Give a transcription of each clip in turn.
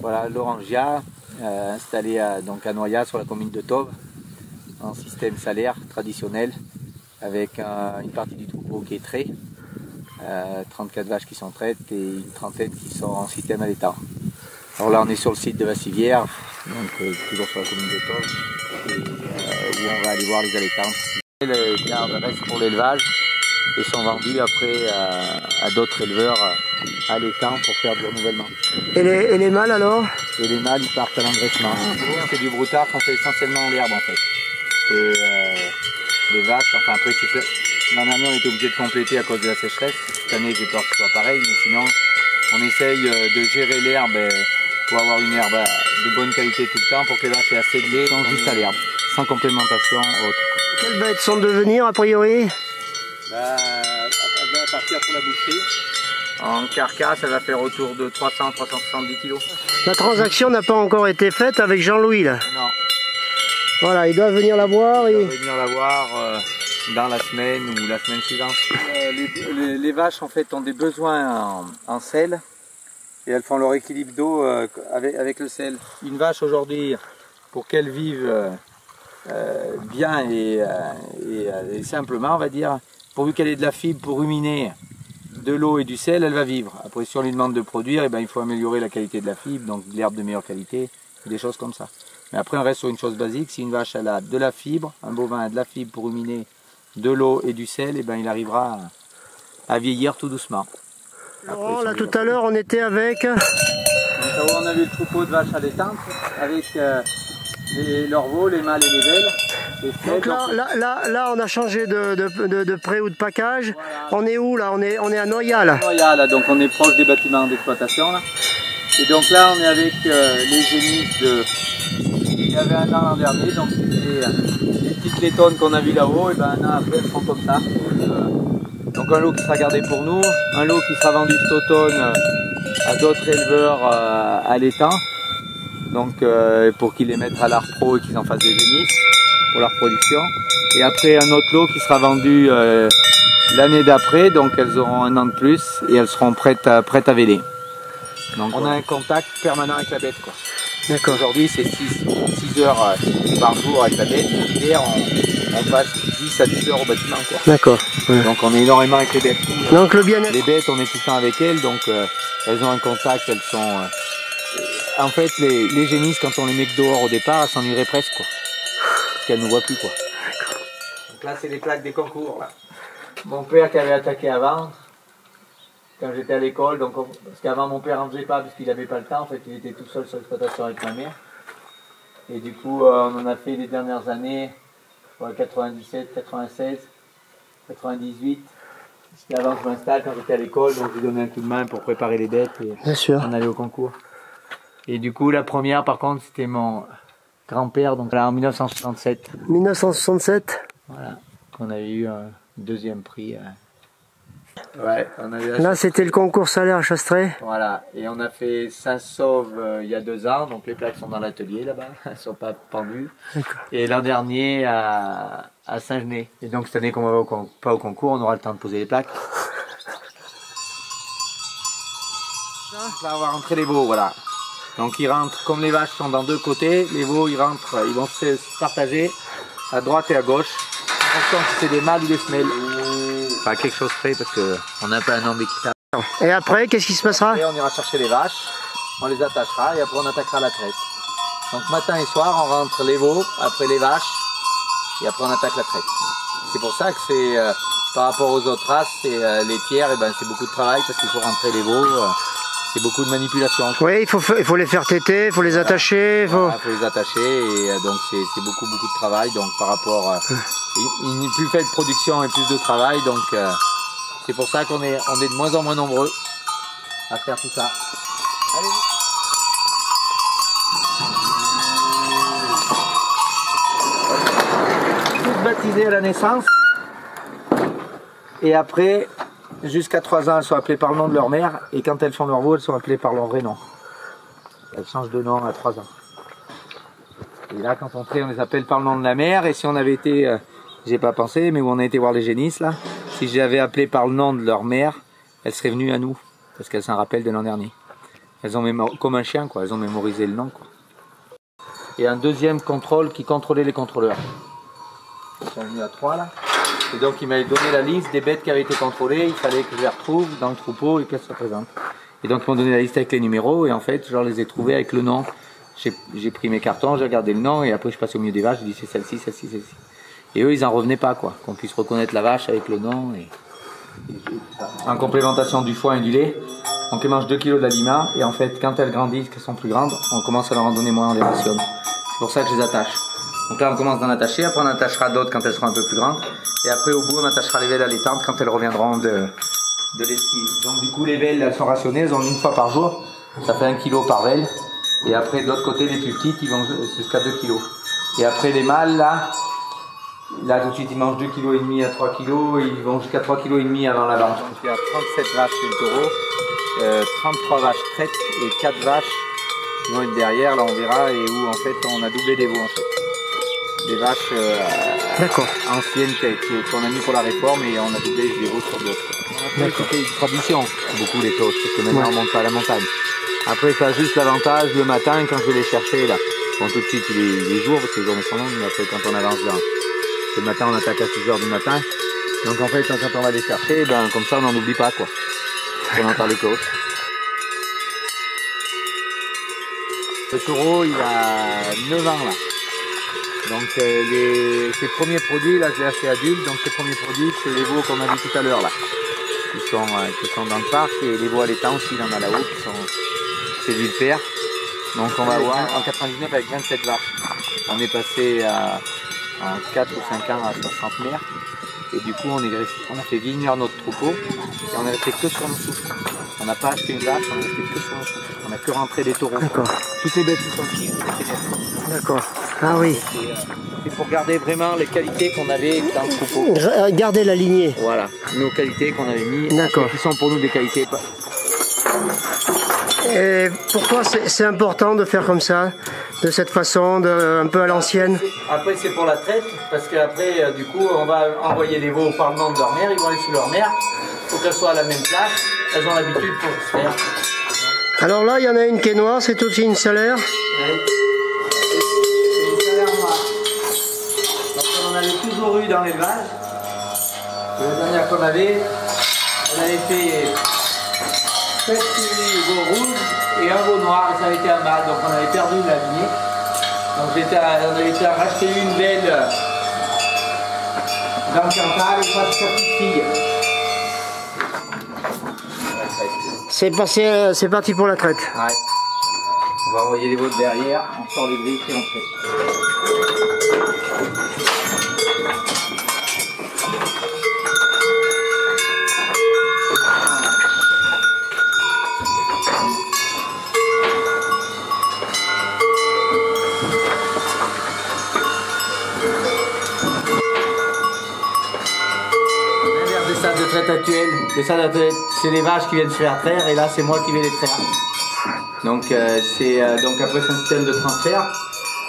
Voilà l'Orangia, installé donc à Noyat sur la commune de Tauves, en système salaire traditionnel, avec une partie du troupeau qui est trait, 34 vaches qui sont traites et une trentaine qui sont en système allaitant. Alors là on est sur le site de Vassivière, donc toujours sur la commune de Tauves, et, où on va aller voir les allaitantes. Les gardes restent pour l'élevage et sont vendus après à d'autres éleveurs allaitants pour faire du renouvellement. Et les mâles alors? Et les mâles ils partent à l'engraissement. C'est du broutard qu'on fait essentiellement en l'herbe en fait. Les vaches, enfin après l'an dernier on était obligé de compléter à cause de la sécheresse. Cette année j'ai peur que ce soit pareil, mais sinon on essaye de gérer l'herbe pour avoir une herbe de bonne qualité tout le temps pour que les vaches aient assez de lait, donc juste à l'herbe, sans complémentation autre. Quelles bêtes sont de venir a priori? Elle va partir pour la boucherie. En carcasse, elle va faire autour de 300-370 kg. La transaction n'a pas encore été faite avec Jean-Louis là. Non. Voilà, il doit venir la voir. Il doit venir la voir dans la semaine ou la semaine suivante. Les vaches en fait ont des besoins en sel et elles font leur équilibre d'eau avec le sel. Une vache aujourd'hui, pour qu'elle vive bien et simplement, on va dire, pourvu qu'elle ait de la fibre pour ruminer, de l'eau et du sel, elle va vivre. Après, si on lui demande de produire, eh ben, il faut améliorer la qualité de la fibre, donc de l'herbe de meilleure qualité, des choses comme ça. Mais après, on reste sur une chose basique. Si une vache elle a de la fibre, un bovin a de la fibre pour ruminer, de l'eau et du sel, eh ben, il arrivera à vieillir tout doucement. Laurent, là tout à l'heure, on était avec... Donc, on a vu le troupeau de vaches allaitantes avec leurs veaux, les mâles et les belles. Donc là, on a changé de pré ou de package. Voilà. On est où là? On est à Noyat là. Noyat là, donc on est proche des bâtiments d'exploitation là. Et donc là, on est avec les génisses il y avait un an l'an dernier, donc les petites laitonnes qu'on a vues là-haut, et ben un an après elles font comme ça. Donc un lot qui sera gardé pour nous, un lot qui sera vendu cet automne à d'autres éleveurs allaitants, donc pour qu'ils les mettent à l'art pro et qu'ils en fassent des génisses pour leur production. Et après un autre lot qui sera vendu l'année d'après, donc elles auront un an de plus et elles seront prêtes à véler. Donc on a un contact permanent avec la bête, quoi. D'accord. Aujourd'hui c'est 6 heures par jour avec la bête. Hier on passe 10 à 10 heures au bâtiment, quoi. D'accord. Ouais. Donc on est énormément avec les bêtes. Donc le bien-être. Les bêtes on est tout le temps avec elles, donc elles ont un contact, elles sont... En fait les génisses quand on les met dehors au départ, elles s'ennuieraient presque, quoi. Parce qu'elles ne voient plus, quoi. Donc là c'est les plaques des concours là. Mon père qui avait attaqué avant, quand j'étais à l'école, donc parce qu'avant mon père n'en faisait pas parce qu'il n'avait pas le temps, en fait il était tout seul sur l'exploitation avec ma mère. Et du coup on en a fait les dernières années, 97, 96, 98. C'était avant que je m'installe quand j'étais à l'école, donc j'ai donné un coup de main pour préparer les bêtes et on allait au concours. Et du coup la première par contre c'était mon grand-père, donc là en 1967. 1967. Voilà, qu'on avait eu un deuxième prix. Ouais, on avait là c'était le concours salaire à Chastret. Voilà, et on a fait Saint-Sauve il y a 2 ans, donc les plaques sont dans l'atelier là-bas, elles ne sont pas pendues. Et l'an dernier à Saint-Genès. Et donc cette année qu'on va pas au concours, on aura le temps de poser les plaques. Là on va rentrer les veaux, voilà. Donc ils rentrent, comme les vaches sont dans 2 côtés, les veaux ils rentrent, ils vont se partager à droite et à gauche. En fonction si c'est des mâles ou des femelles. Enfin quelque chose près parce qu'on a un peu un nombre équitable. Et après, qu'est-ce qui se passera? Et on ira chercher les vaches, on les attachera et après on attaquera la traite. Donc matin et soir on rentre les veaux, après les vaches et après on attaque la traite. C'est pour ça que c'est par rapport aux autres races, laitières, et ben c'est beaucoup de travail parce qu'il faut rentrer les veaux. C'est beaucoup de manipulation. Oui, il faut les faire téter, il faut les attacher. Voilà, faut les attacher et donc c'est beaucoup de travail. Donc par rapport, il n'est plus fait de production et plus de travail. Donc c'est pour ça qu'on est de moins en moins nombreux à faire tout ça. Allez. Toutes baptisées à la naissance et après. Jusqu'à 3 ans, elles sont appelées par le nom de leur mère, et quand elles font leur veau, elles sont appelées par leur vrai nom. Elles changent de nom à 3 ans. Et là, quand on traite, on les appelle par le nom de la mère, et si on avait été, j'ai pas pensé, mais où on a été voir les génisses, là, si j'avais appelé par le nom de leur mère, elles seraient venues à nous, parce qu'elles s'en rappellent de l'an dernier. elles ont comme un chien, quoi. Elles ont mémorisé le nom, quoi. Et un deuxième contrôle qui contrôlait les contrôleurs. J'en ai mis à 3 là. Et donc il m'avait donné la liste des bêtes qui avaient été contrôlées. Il fallait que je les retrouve dans le troupeau et qu'elles soient présentes. Et donc ils m'ont donné la liste avec les numéros et en fait je les ai trouvés avec le nom. J'ai pris mes cartons, j'ai regardé le nom et après je passais au milieu des vaches, j'ai dit c'est celle-ci, celle-ci, celle-ci. Et eux ils en revenaient pas, quoi, qu'on puisse reconnaître la vache avec le nom. En complémentation du foin et du lait, donc elles mangent 2 kg d'aliment et en fait quand elles grandissent, qu'elles sont plus grandes, on commence à leur en donner moins, on les rationne. C'est pour ça que je les attache. Donc là on commence d'en attacher, après on attachera d'autres quand elles seront un peu plus grandes et après au bout on attachera les velles allaitantes quand elles reviendront de lessive. Donc du coup les velles elles sont rationnées, elles ont une fois par jour, ça fait 1 kg par velle. Et après, de l'autre côté, les plus petites, ils vont jusqu'à 2 kg. Et après, les mâles, là tout de suite, ils mangent 2,5 kg à 3 kg, ils vont jusqu'à 3,5 kg avant la vente. Donc, il y a 37 vaches chez le taureau, 33 vaches traites et 4 vaches qui vont être derrière, là on verra, et où en fait, on a doublé des veaux, en fait. Des vaches anciennes qu'on a mis pour la réforme et on a doublé des veaux sur d'autres. C'était une tradition, beaucoup les taureaux, parce que maintenant on monte pas à la montagne. Après, ça a juste l'avantage le matin quand je vais les chercher là. Bon, tout de suite les jours parce que les journées sont longues, mais après quand on avance le matin, on attaque à 6 h du matin. Donc en fait, quand on va les chercher, ben comme ça on n'en oublie pas, quoi. On entend les côtes. Le taureau, il a 9 ans là. Donc ses premiers produits, là je l'ai acheté adulte, donc ses premiers produits c'est les veaux qu'on a vu tout à l'heure là. Qui sont dans le parc et les veaux allaitants aussi, il en a là-haut qui sont. C'est du père. Donc on va voir en 99 avec 27 vaches. On est passé en 4 ou 5 ans à 60 mères. Et du coup on a fait vieillir notre troupeau et on est resté que sur nos souffles. On n'a pas acheté une vache, on est resté que sur nos souffles. On n'a que rentré des taureaux. Toutes les bêtes qui sont ici, d'accord. Ah oui. C'est pour garder vraiment les qualités qu'on avait dans le troupeau. Garder la lignée. Voilà, nos qualités qu'on avait mis, qui sont pour nous des qualités. Et pourquoi c'est important de faire comme ça, de cette façon, un peu à l'ancienne? Après c'est pour la traite, parce qu'après du coup on va envoyer les veaux au parlement de leur mère, ils vont aller sous leur mère, il faut qu'elles soient à la même place, elles ont l'habitude pour se faire. Alors là il y en a une qui est noire, c'est aussi une salaire. Oui. C'est une salaire noire. Donc on en avait toujours eu dans l'élevage. La dernière qu'on avait, on avait fait 7 veaux rouges et un veau noir, et ça avait été un mâle, donc on avait perdu la lignée. Donc on avait été à racheter une belle dans le Cantal et ça sa petite fille. C'est parti pour la traite. Ouais. On va envoyer les veaux derrière, on sort les briques et on traite. De traite actuelle, c'est les vaches qui viennent se faire traire et là c'est moi qui vais les traire. Donc après c'est un système de transfert.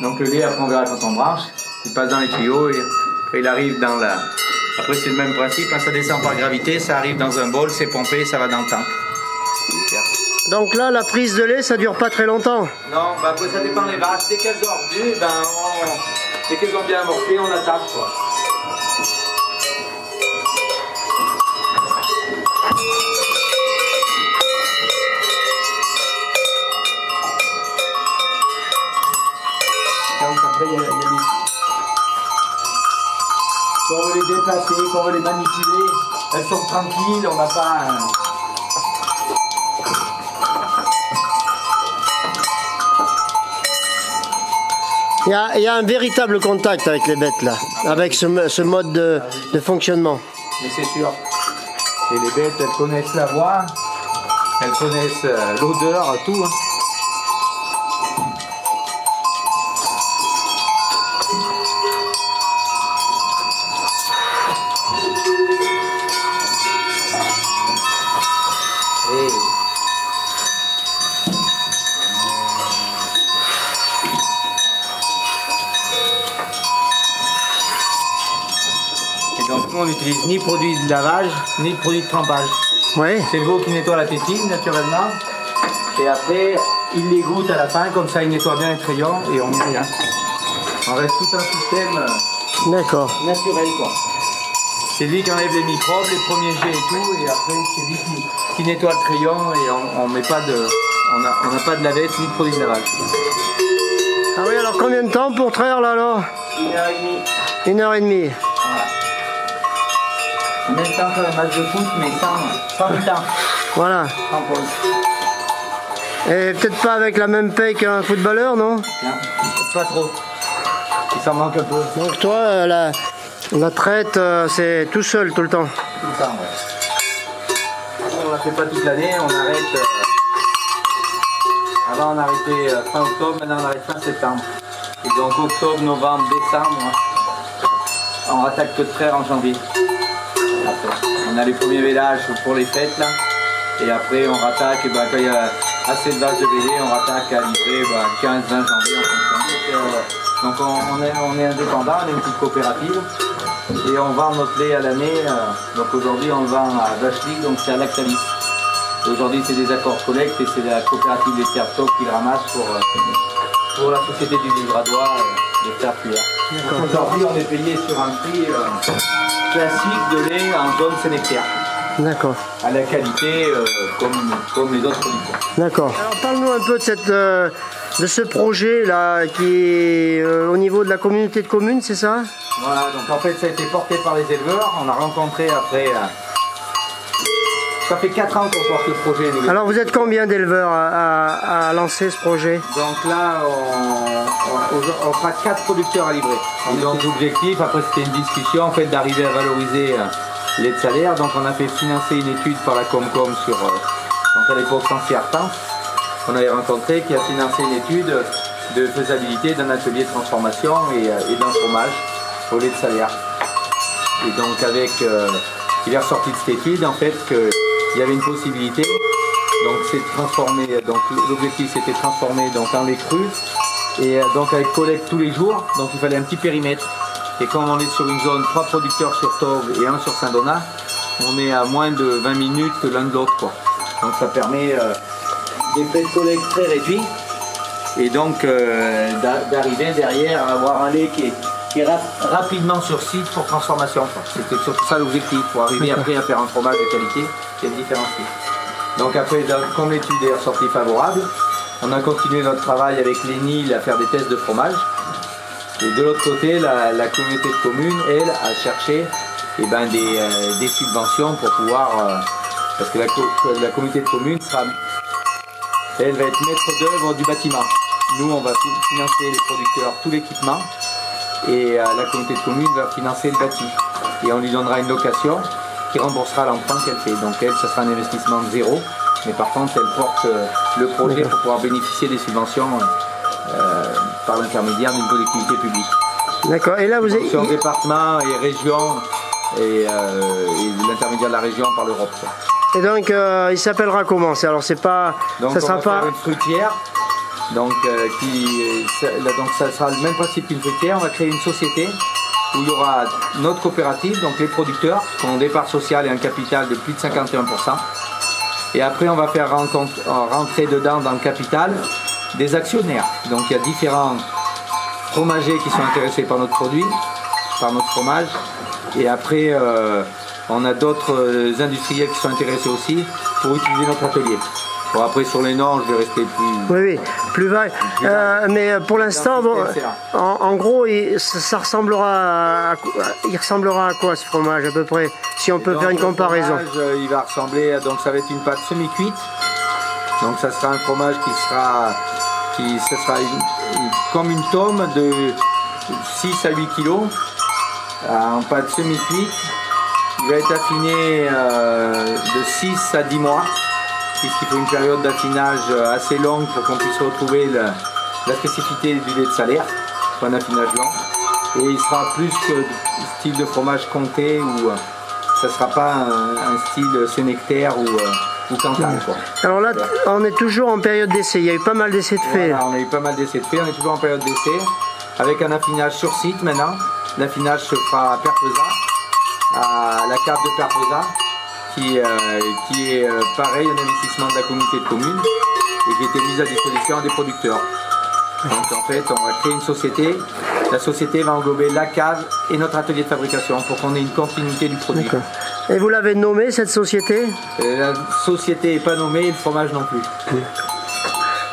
Donc le lait après on verra quand on branche, il passe dans les tuyaux et il arrive dans la. Après c'est le même principe, hein, ça descend par gravité, ça arrive dans un bol, c'est pompé, ça va dans le tank. Donc là la prise de lait ça dure pas très longtemps. Non, bah après ça dépend des vaches. Dès qu'elles ont revu, dès qu'elles ont bien amorcé, on attaque quoi. Après, il y a quand on veut les déplacer, quand on veut les manipuler, elles sont tranquilles, on n'a pas un... Il y a un véritable contact avec les bêtes là, avec ce mode de fonctionnement. Mais c'est sûr. Et les bêtes, elles connaissent la voix, elles connaissent l'odeur, tout. Hein. On n'utilise ni produit de lavage, ni de produit de trempage. Ouais. C'est le veau qui nettoie la tétine naturellement. Et après, il les goûte à la fin, comme ça il nettoie bien les crayons et on n'y rien. On reste tout un système naturel quoi. C'est lui qui enlève les microbes, les premiers jets et tout, et après c'est lui qui nettoie le crayon et on n'a pas de lavette ni de produit de lavage. Ah oui, alors combien de temps pour traire là alors? 1h30. 1h30. Voilà. En même temps qu'un match de foot, mais sans mi-temps. Voilà. Sans pause. Et peut-être pas avec la même paye qu'un footballeur, non? Non, pas trop. Il s'en manque un peu. Donc toi, la traite, c'est tout seul tout le temps? Tout le temps, ouais. On la fait pas toute l'année, on arrête. Avant on arrêtait fin octobre, maintenant on arrête fin septembre. Et donc octobre, novembre, décembre, on rattaque que de traire en janvier. Après, on a les premiers vélages pour les fêtes là. Et après on rattaque, et ben, quand il y a assez de vaches de BD, on rattaque à livrer 15-20 janvier en fonction. Donc on est indépendant, on est une petite coopérative. Et on vend notre lait à l'année. Donc aujourd'hui on vend à Vachelie, donc c'est à Lactalis. Aujourd'hui c'est des accords collecte et c'est la coopérative des terres top qui le ramasse pour la société du Livradois, des terres cuillères. Aujourd'hui on est payé sur un prix classique de lait en zone Sénectaire. D'accord. À la qualité comme les autres producteurs. D'accord. Alors parle-nous un peu de ce projet là qui est au niveau de la communauté de communes, c'est ça? Voilà, donc en fait ça a été porté par les éleveurs. On a rencontré après. Ça fait 4 ans qu'on porte le projet. Alors vous êtes combien d'éleveurs à lancer ce projet? Donc là, on fera 4 producteurs à livrer. Et donc l'objectif, après c'était une discussion en fait d'arriver à valoriser les de salaire. Donc on a fait financer une étude par la Comcom sur, donc à l'époque Sancy Artens. On avait rencontré qui a financé une étude de faisabilité d'un atelier de transformation et d'un fromage au lait de salaire. Et donc avec, il est ressorti de cette étude en fait que il y avait une possibilité, donc c'est de transformer, donc l'objectif c'était de transformer donc en lait cru et donc avec collecte tous les jours, donc il fallait un petit périmètre. Et comme on est sur une zone 3 producteurs sur Tauve et 1 sur Saint-Donat, on est à moins de 20 minutes l'un de l'autre quoi. Donc ça permet des frais de collecte très réduits et donc d'arriver derrière à avoir un lait qui est rapidement sur site pour transformation. C'était surtout ça l'objectif, pour arriver après à faire un fromage de qualité et le différencier. Donc après, comme l'étude est ressortie favorable, on a continué notre travail avec l'ENIL à faire des tests de fromage. Et de l'autre côté, la communauté de communes, elle, a cherché des subventions pour pouvoir... parce que la communauté de communes elle va être maître d'œuvre du bâtiment. Nous, on va financer les producteurs, tout l'équipement. Et la communauté de communes va financer le bâti. Et on lui donnera une location qui remboursera l'emprunt qu'elle fait. Donc elle, ça sera un investissement de zéro. Mais par contre, elle porte le projet pour pouvoir bénéficier des subventions par l'intermédiaire d'une collectivité publique. D'accord. Et là, vous êtes... Sur département et région et l'intermédiaire de la région par l'Europe. Et donc, il s'appellera comment? Alors, c'est pas... Donc, ça sera pas... une fruitière. Donc, donc ça sera le même principe qu'une fruitière. On va créer une société où il y aura notre coopérative, donc les producteurs, qui ont un départ social et un capital de plus de 51%. Et après, on va faire rentrer dedans dans le capital des actionnaires. Donc il y a différents fromagers qui sont intéressés par notre produit, par notre fromage. Et après, on a d'autres industriels qui sont intéressés aussi pour utiliser notre atelier. Bon, après sur les noms, je vais rester plus... Oui, plus vague. Mais pour l'instant, bon, en gros, ça ressemblera à quoi ce fromage à peu près? Si on peut faire une comparaison. Le fromage, il va ressembler, donc ça va être une pâte semi-cuite. Donc ça sera un fromage qui sera comme une tome de 6 à 8 kg en pâte semi-cuite. Il va être affiné de 6 à 10 mois. Puisqu'il faut une période d'affinage assez longue pour qu'on puisse retrouver la spécificité du lait de salaire, un affinage long. Et il sera plus que style de fromage comté ou ça ne sera pas un style Sénectaire ou Cantal. Alors là, on est toujours en période d'essai, il y a eu pas mal d'essais de fait. Voilà, on a eu pas mal d'essais de fait, on est toujours en période d'essai, avec un affinage sur site maintenant. L'affinage se fera à Perpesa, à la cave de Perpesa. Qui est pareil, un investissement de la communauté de communes. et qui était mise à disposition des producteurs. Donc en fait, on va créer une société. La société va englober la cave et notre atelier de fabrication pour qu'on ait une continuité du produit. Et vous l'avez nommée cette société? La société n'est pas nommée et le fromage non plus.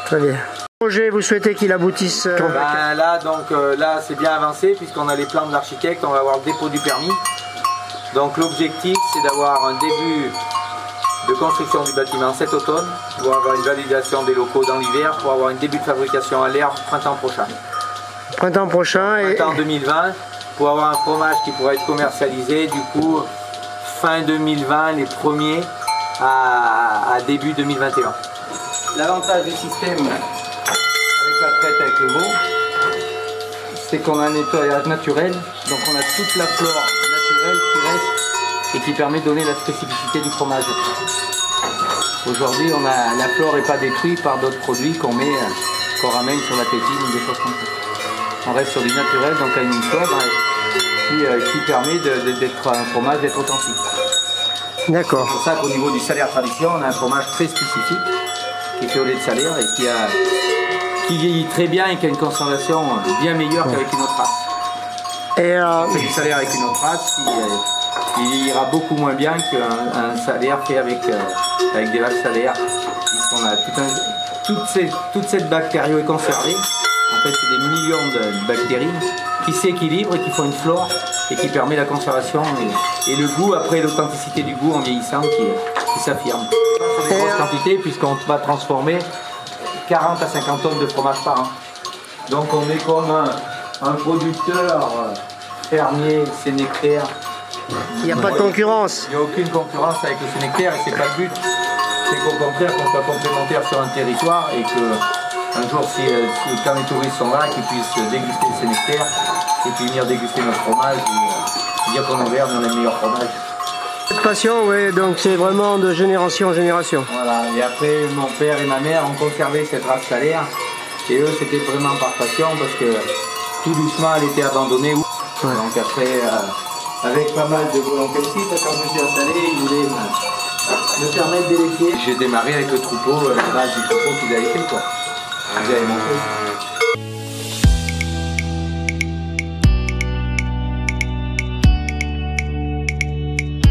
Très bien. Le projet, vous souhaitez qu'il aboutisse là, c'est bien avancé puisqu'on a les plans de l'architecte, on va avoir le dépôt du permis. Donc l'objectif, c'est d'avoir un début de construction du bâtiment cet automne, pour avoir une validation des locaux dans l'hiver, pour avoir un début de fabrication à l'herbe printemps prochain. Printemps prochain et... Printemps 2020, pour avoir un fromage qui pourra être commercialisé, du coup, fin 2020, les premiers à début 2021. L'avantage du système avec la traite avec le veau, c'est qu'on a un nettoyage naturel, donc on a toute la flore naturelle qui reste et qui permet de donner la spécificité du fromage. Aujourd'hui, la flore n'est pas détruite par d'autres produits qu'on ramène sur la tétine ou des choses comme ça. On reste sur du naturel, donc avec une flore qui permet d'être un fromage d'être authentique. D'accord. C'est pour ça qu'au niveau du Salaire Tradition, on a un fromage très spécifique qui est fait au lait de Salaire et qui vieillit très bien et qui a une conservation bien meilleure qu'avec une autre race. C'est du Salaire avec une autre race qui vieillira beaucoup moins bien qu'un Salaire fait avec des vaches Salaire, puisqu'on a toute cette bactérie est conservée. En fait, c'est des millions de bactéries qui s'équilibrent et qui font une flore et qui permet la conservation et le goût, après l'authenticité du goût en vieillissant qui s'affirme. Sur des grosses quantités, puisqu'on va transformer 40 à 50 tonnes de fromage par an. Donc on est comme un producteur fermier Sénectaire. Il n'y a pas de concurrence. Il n'y a aucune concurrence avec le Sénectaire et c'est pas le but. C'est qu'au contraire qu'on soit complémentaire sur un territoire et que un jour quand les touristes sont là, qu'ils puissent déguster le Sénectaire et puis venir déguster notre fromage et dire qu'en Auvergne on a le meilleur fromage. Cette passion, oui, donc c'est vraiment de génération en génération. Voilà, et après mon père et ma mère ont conservé cette race Salaire et eux c'était vraiment par passion parce que tout doucement elle était abandonnée. Ouais. Donc après, avec pas mal de volonté aussi, quand je me suis installé, ils voulaient me permettre d'électer. J'ai démarré avec le troupeau, la base du troupeau qu'ils avaient fait quoi. Ils avaient monté.